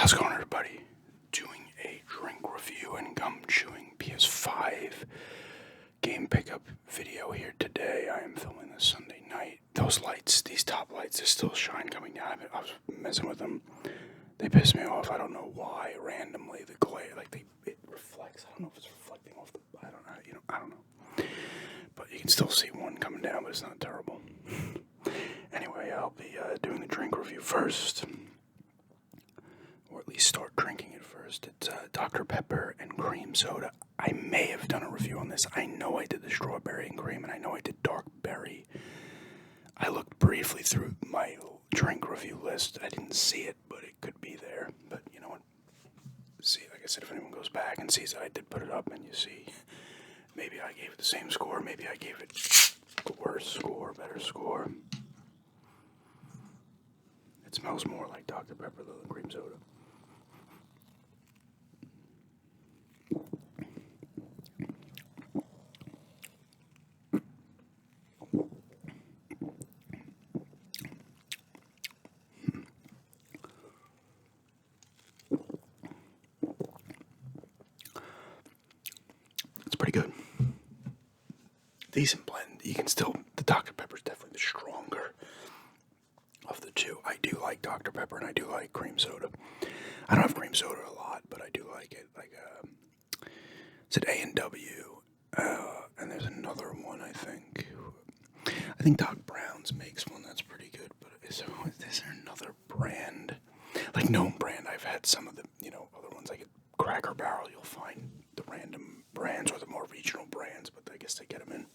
How's it going, everybody? Doing a drink review and gum chewing PS5 game pickup video here today. I am filming this Sunday night. Those lights, these top lights, they still shine coming down. I was messing with them. They piss me off. I don't know why. Randomly, the glare, it reflects. I don't know if it's reflecting off the. I don't know. I don't know. But you can still see one coming down, but it's not terrible. Anyway, I'll be doing the drink review first. Or at least start drinking it first. It's Dr. Pepper and cream soda. I may have done a review on this. I know I did the strawberry and cream, and I know I did dark berry. I looked briefly through my drink review list. I didn't see it, but it could be there. But you know what? See, like I said, if anyone goes back and sees that I did put it up, and you see, maybe I gave it the same score, maybe I gave it a worse score, better score. It smells more like Dr. Pepper than cream soda. It's pretty good. Decent blend. You can still, the Dr. Pepper is definitely the stronger of the two. I do like Dr. Pepper and I do like cream soda. I don't have cream soda a lot, but I do like it. Is it A&W? And there's another one, I think. I think Doc Brown's makes one that's pretty good, but is there another brand? Like known brand. I've had some of the, other ones like at Cracker Barrel. You'll find the random brands or the more regional brands, but I guess they get them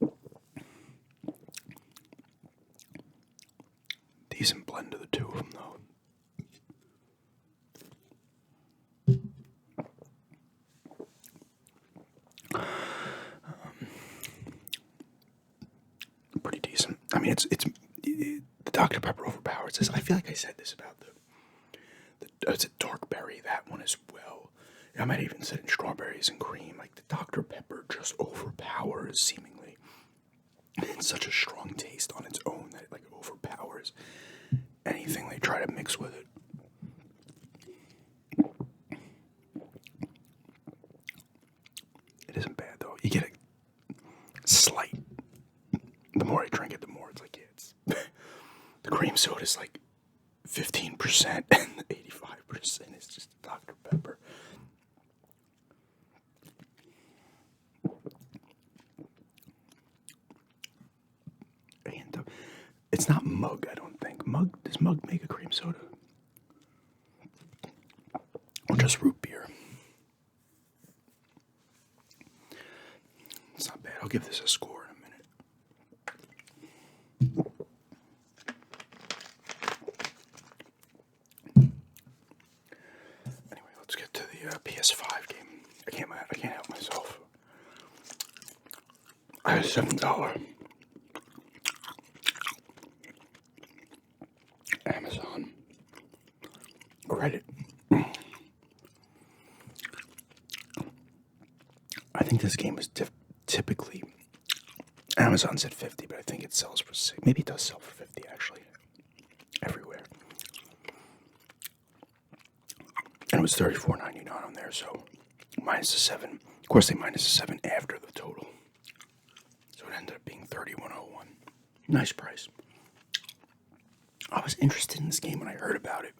in. Decent blend of the two of them, though. Pretty decent. I mean, it's the Dr. Pepper overpowers this. I feel like I said this about it's a dark berry, that one as well. I might even said in strawberries and cream. Like the Dr. Pepper just overpowers seemingly. It's such a strong taste on its own that it overpowers anything they try to mix with it. It isn't bad though. You get a slight. The more I drink it, the more it's it's the cream soda is 15% and 85% is just Dr. Pepper. And it's not Mug, I don't think. Does Mug make a cream soda? Or just root beer? It's not bad. I'll give this a score in a minute. Anyway, let's get to the PS5 game. I can't help myself. I had $7 Amazon credit. I think this game is typically Amazon said 50, but I think it sells for 6. Maybe it does sell for 50 actually, everywhere. And it was $34.99 on there, so minus the 7. Of course, they minus the 7 after the total, so it ended up being $31.01. Nice price. I was interested in this game when I heard about it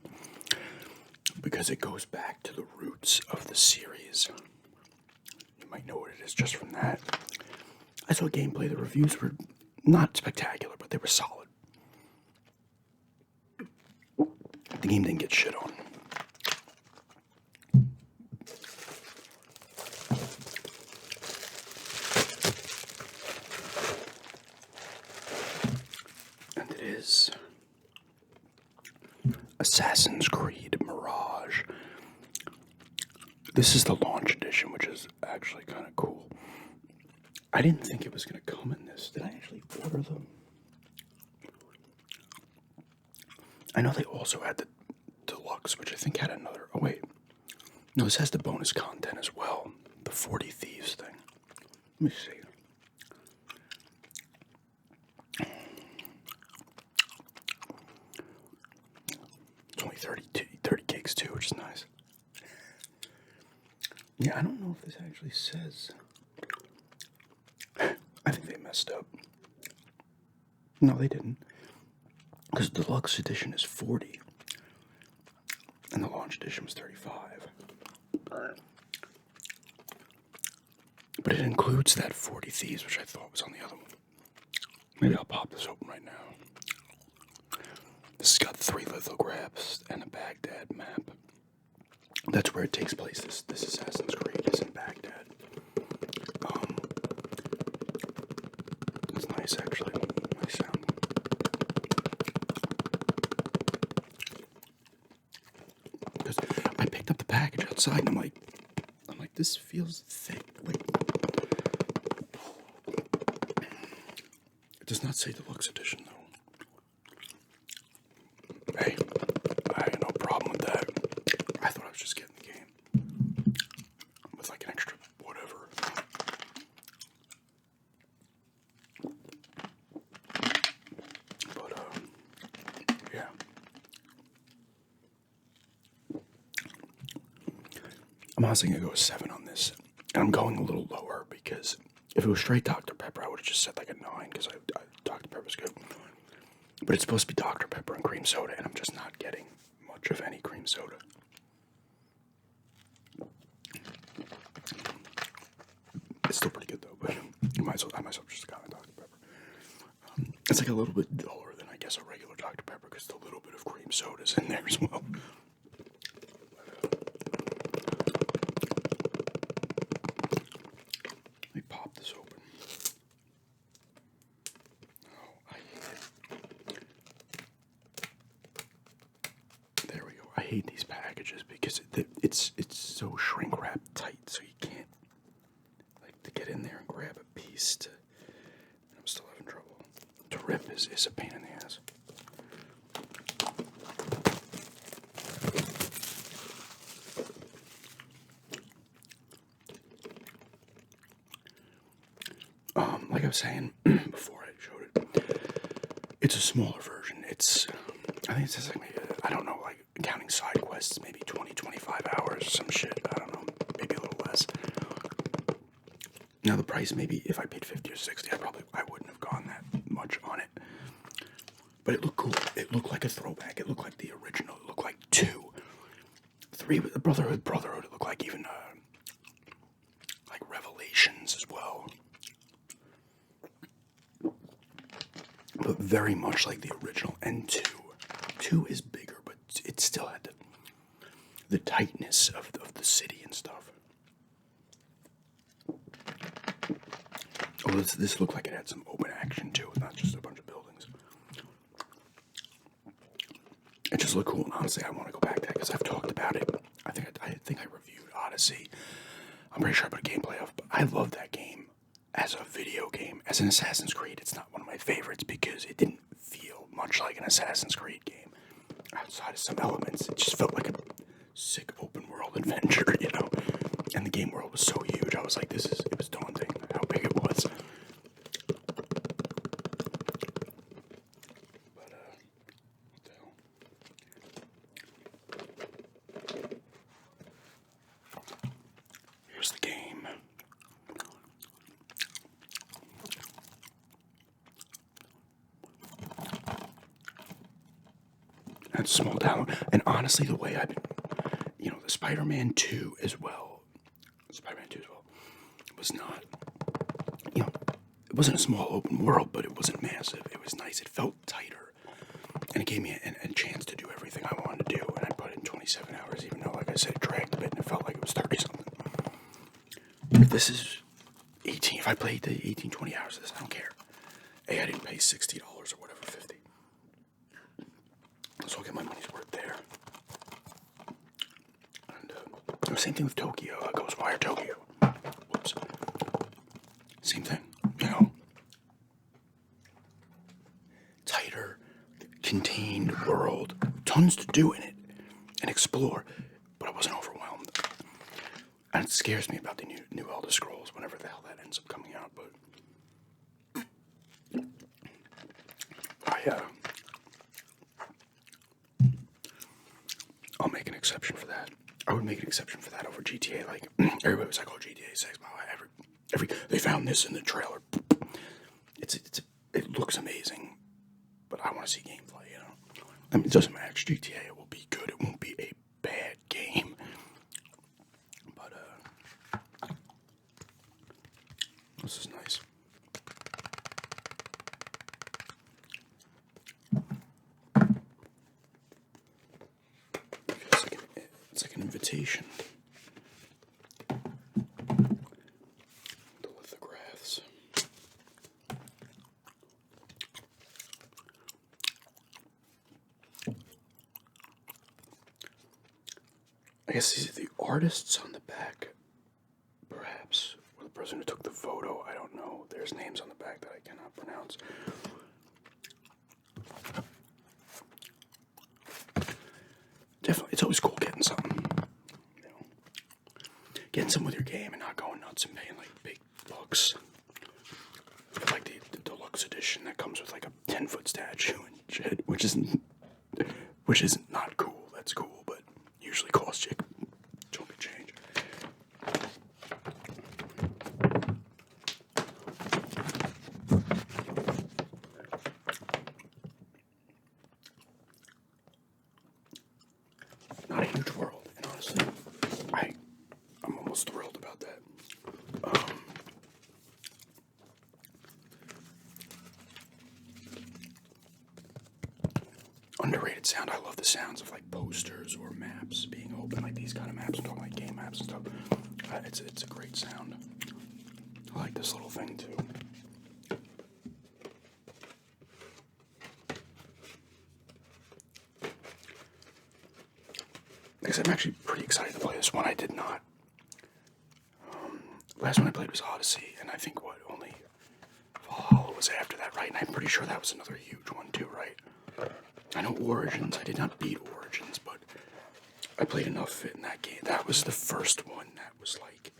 because it goes back to the roots of the series. You might know what it is just from that. I saw gameplay. The reviews were not spectacular, but they were solid. The game didn't get shit on. And it is Assassin's Creed Mirage. This is the launch edition, which is actually kind of cool. I didn't think it was going to come in this. Did I actually order them? I know they also had the deluxe, which I think had another. Oh, wait. No, this has the bonus content as well. The 40 Thieves thing. Let me see. It's 30 gigs too, which is nice. Yeah, I don't know if this actually says. I think they messed up. No, they didn't. Because the deluxe edition is 40. And the launch edition was 35. But it includes that 40 Thieves, which I thought was on the other one. Maybe I'll pop this open right now. This has got 3 lithographs and a Baghdad map. That's where it takes place. This Assassin's Creed is in Baghdad. It's nice, actually. Nice sound. Because I picked up the package outside and I'm like, this feels thick. Like, it does not say deluxe edition though. Hey, I had no problem with that. I thought I was just getting the game with like an extra whatever. But yeah. I'm honestly gonna go 7 on this, and I'm going a little lower because if it was straight Dr. Pepper, I would have just said like a 9 because Dr. Pepper's good. But it's supposed to be Dr. Pepper and cream soda, and I'm just not getting much of any cream soda. It's still pretty good though, but I might as well just got a Dr. Pepper. It's like a little bit lower than I guess a regular Dr. Pepper because the little bit of cream soda's in there as well. Let me pop this open. Oh, I hate it. There we go. I hate these packages because it's so shrink wrapped tight, so you can't like to get in there and grab a piece. I'm still having trouble. To rip is a pain in the ass. Like I was saying before I showed it, it's a smaller version. I think it says like maybe, I don't know, like counting side quests, maybe 20, 25 hours or some shit. I don't know, maybe a little less. Now the price, maybe if I paid 50 or 60, I wouldn't have gone that much on it. But it looked cool. It looked like a throwback. It looked like the original. It looked like 2. 3 with the Brotherhood. It looked like even like Revelations as well. But very much like the original. And 2. 2 is bigger, but it still had the tightness of the city and stuff. Oh, this looked like it had some open action too, not just a bunch of buildings. It just looked cool, and honestly, I want to go back to that because I've talked about it. I think I reviewed Odyssey. I'm pretty sure I put a gameplay of, but I love that game as a video game. As an Assassin's Creed, it's not one of my favorites because it didn't feel much like an Assassin's Creed game. Outside of some elements, it just felt like a sick open world adventure, you know? And the game world was so huge, I was like, it was daunting how big it was. But, what the hell? Here's the game. That's a small download. And honestly, the way I've been, the Spider-Man 2 as well, was not, it wasn't a small open world, but it wasn't massive. It was nice. It felt tighter. And it gave me a chance to do everything I wanted to do. And I put in 27 hours, even though, like I said, it dragged a bit and it felt like it was 30-something. If this is 18, if I played the 18, 20 hours of this, I don't care. I didn't pay $60 or whatever, 50. So I'll get my money's worth there. And same thing with Tokyo, Ghostwire Tokyo. Whoops. Same thing, Tighter, contained world. Tons to do in it and explore, but I wasn't overwhelmed. And it scares me about the new Elder Scrolls, whenever the hell that ends up coming out, but exception for that. I would make an exception for that over GTA. Like, everybody was like, oh, GTA 6, blah, blah, they found this in the trailer. It looks amazing, but I want to see gameplay, you know? I mean, it doesn't match GTA. It will be good. It won't be a bad game. But, this is nice. It's like an invitation. The lithographs. I guess these are the artists on the back, perhaps, or the person who took the photo. I don't know. There's names on the back that I cannot pronounce. Definitely, it's always cool getting something, you know, getting something with your game and not going nuts and paying like big bucks. Like the deluxe edition that comes with like a 10-foot statue and shit, which isn't not cool. That's cool, but usually costs you chunk of change. Not a huge world, and honestly, I'm almost thrilled about that. Underrated sound. I love the sounds of like posters or maps being open, like these kind of maps. I'm talking like game maps and stuff. It's a great sound. I like this little thing too. Because I'm actually pretty excited to play this one. I did not. Last one I played was Odyssey, and I think only Valhalla was after that, right? And I'm pretty sure that was another huge one too, right? I know Origins. I did not beat Origins, but I played enough of it in that game. That was the first one that was like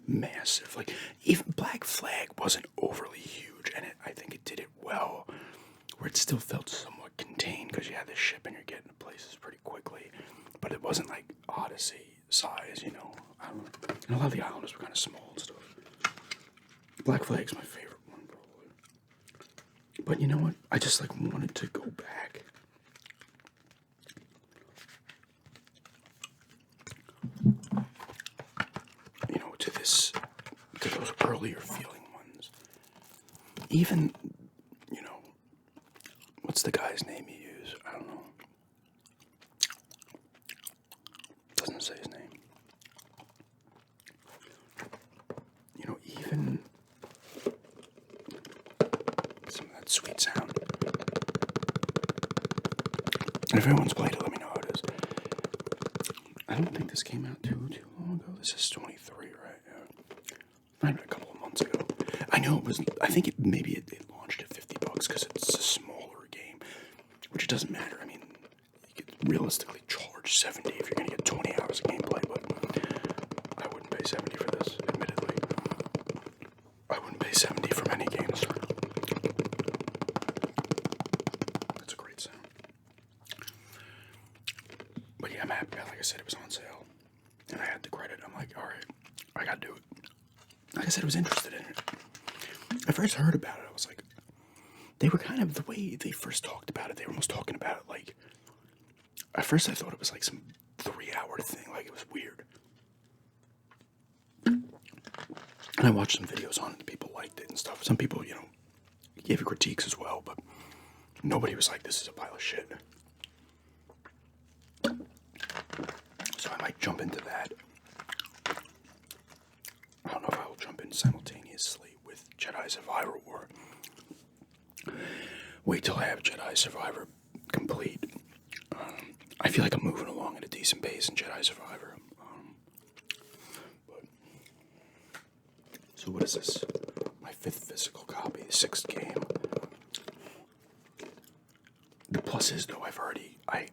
massive. Like, even Black Flag wasn't overly huge, and I think it did it well, where it still felt somewhat contained because you had this ship and you're getting to places pretty quickly. But it wasn't like Odyssey size, you know. I don't know. And a lot of the islanders were kind of small and stuff. Black Flag's my favorite one, probably. But you know what? I just like wanted to go back. You know, to those earlier feeling ones. Even, you know, what's the guy's name you use? I don't know. Doesn't say his name. You know, even some of that sweet sound. And if everyone's played it, let me know how it is. I don't think this came out too long ago. This is 23, right? Yeah. Might have been a couple of months ago. I know it was. I think it launched at $50 because it's a smaller game, which doesn't matter. I mean, you could realistically charge $70 if you're gonna get 20 hours of gameplay, but I wouldn't pay $70 for this. Admittedly, I wouldn't pay $70 for many games. That's a great sound. But yeah, I'm happy. Like I said, it was on sale, and I had the credit. I'm like, all right, I gotta do it. Like I said, I was interested in it. I first heard about it, I was like, they were kind of, the way they first talked about it, they were almost talking about it like, at first I thought it was like some 3-hour thing, like it was weird. And I watched some videos on it, and people liked it and stuff. Some people, you know, gave it critiques as well, but nobody was like, this is a pile of shit. So I might jump into that. I don't know if I will jump in simultaneously with Jedi Survivor or wait till I have Jedi Survivor complete. I feel like I'm moving along at a decent pace in Jedi Survivor. So what is this? My 5th physical copy, the 6th game. The plus is, though, I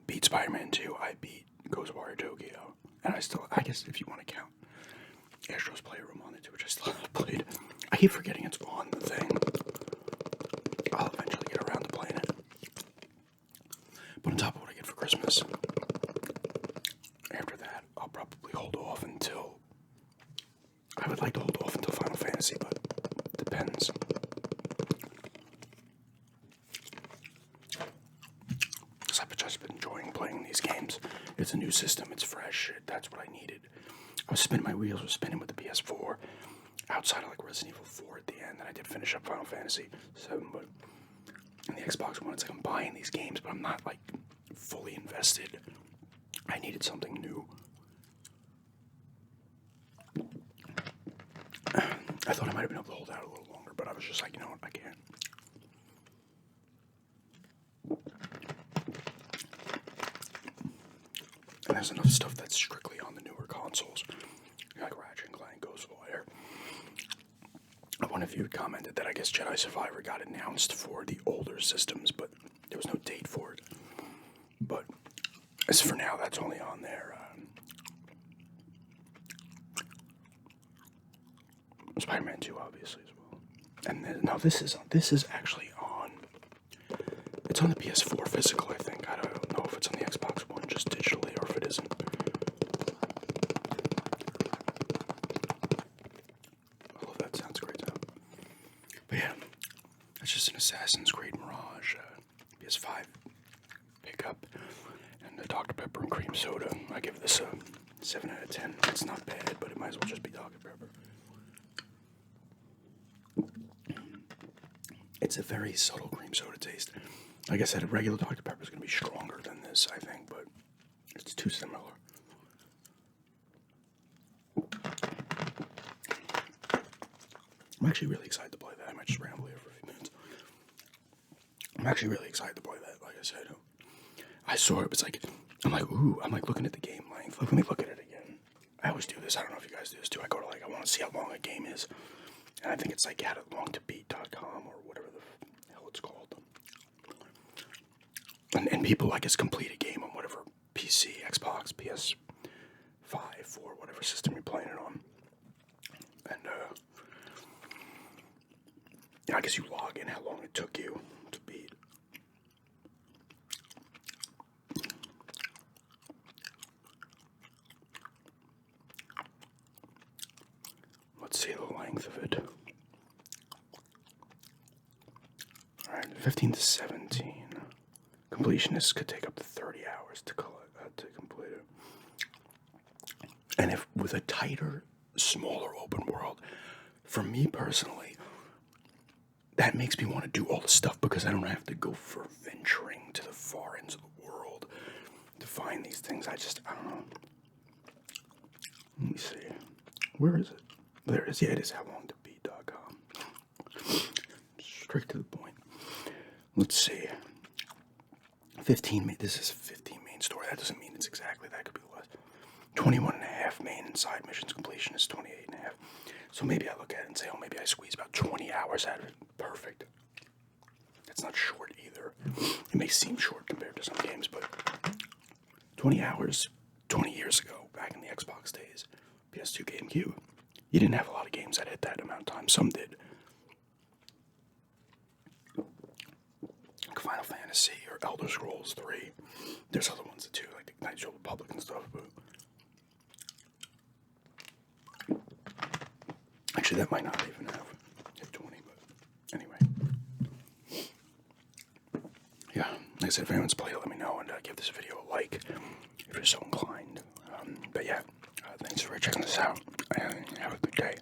beat Spider-Man 2, I beat Ghost Warrior Tokyo, and I guess if you want to count Astro's Playroom on it too, which I still haven't played. I keep forgetting it's on the thing. I'll eventually get around to playing it. But on top of what I get for Christmas, Christmas. After that, I'll probably hold off until... I would like to hold off until Final Fantasy, but it depends. Because I've just been enjoying playing these games. It's a new system, it's fresh, that's what I needed. I was spinning, my wheels were spinning with the PS4, outside of like Resident Evil 4 at the end, and I did finish up Final Fantasy 7, but in the Xbox One, it's like I'm buying these games, but I'm not like fully invested. I needed something new. I thought I might have been able to hold out a little longer, but I was just like, you know what, I can't. And there's enough stuff that's strictly on the newer consoles, like Ratchet and Clank, Ghostwire. One of you had commented that I guess Jedi Survivor got announced for the older systems, but there was no date for it. But as for now, that's only on there. Spider-Man 2, obviously, as well. And then, now this is actually on. It's on the PS4 physical, I think. I don't know if it's on the Xbox One just digitally or if it isn't. Oh, that sounds great though. But yeah, that's just an Assassin's Creed Mirage PS5 pickup and a Dr. Pepper and cream soda. I give this a 7 out of 10. It's not bad, but it might as well just be Dr. Pepper. It's a very subtle cream soda taste. Like I said, a regular Dr. Pepper is going to be stronger than this, I think, but it's too similar. I'm actually really excited to play that. I might just ramble here for a few minutes. I'm actually really excited to play that, like I said. I saw it, it's like, I'm like, ooh, I'm like looking at the game length. Let me look at it again. I always do this. I don't know if you guys do this too. I go to like, I want to see how long a game is. And I think it's like howlongtobeat.com or whatever the hell it's called. And people, I guess, complete a game on whatever PC, Xbox, PS5, 4, whatever system you're playing it on. And, I guess you log in how long it took you to beat. Let's see the length of it. Alright, 15 to 17. Completionists could take up to 30 hours to complete it. And if with a tighter, smaller open world, for me personally, that makes me want to do all the stuff because I don't have to go for venturing to the far ends of the world to find these things. I don't know. Let me see. Where is it? There it is. Yeah, it is howlongtobeat.com. Straight to the point. Let's see. 15 this is 15 main story. That doesn't mean it's exactly, that could be less. 21 and a half main and side missions. Completion is 28 and a half. So maybe I look at it and say, oh, maybe I squeeze about 20 hours out of it. Perfect. That's not short either. It may seem short compared to some games, but 20 hours 20 years ago, back in the Xbox days, PS2, GameCube, you didn't have a lot of games that hit that amount of time. Some did. Like Final Fantasy or Elder Scrolls 3. There's other ones too, like the Knights of the Republic and stuff, but actually that might not even have hit 20, but anyway. Yeah, like I said, if anyone's played it, let me know, and give this video a like if you're so inclined. But yeah, thanks for checking this out, and have a good day.